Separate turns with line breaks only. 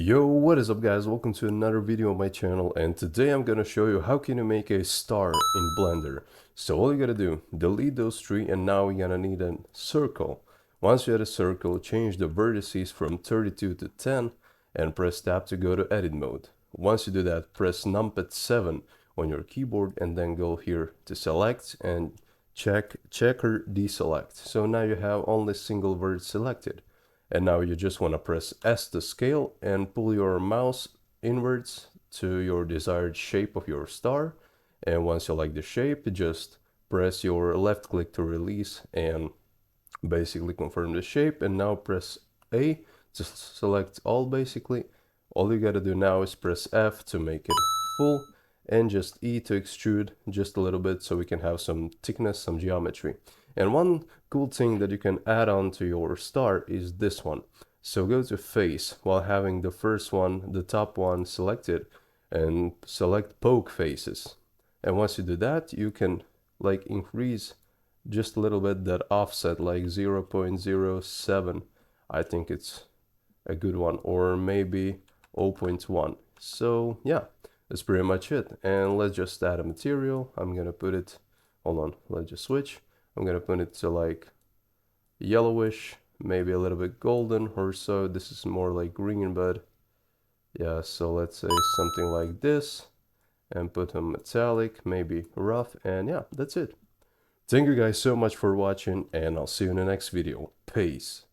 Yo, what is up guys? Welcome to another video on my channel, and today I'm gonna show you how can you make a star in Blender. So all you gotta do, delete those three, and now we're gonna need a circle. Once you add a circle, change the vertices from 32 to 10 and press tab to go to edit mode. Once you do that, press numpad 7 on your keyboard and then go here to select and checker deselect. So now you have only single vertex selected. And now you just want to press S to scale and pull your mouse inwards to your desired shape of your star. And once you like the shape, just press your left click to release and basically confirm the shape. And now press A to select all basically. All you gotta do now is press F to make it full and just E to extrude just a little bit so we can have some thickness, some geometry. And one cool thing that you can add on to your star is this one. So go to face while having the first one, the top one selected, and select poke faces. And once you do that, you can like increase just a little bit that offset, like 0.07. I think it's a good one, or maybe 0.1. So yeah, that's pretty much it. And let's just add a material. I'm gonna put it, hold on, let's just switch. I'm gonna put it to like yellowish, maybe a little bit golden or so. This is more like green, but yeah, so let's say something like this and put a metallic, maybe rough, and yeah, that's it. Thank you guys so much for watching, and I'll see you in the next video. Peace.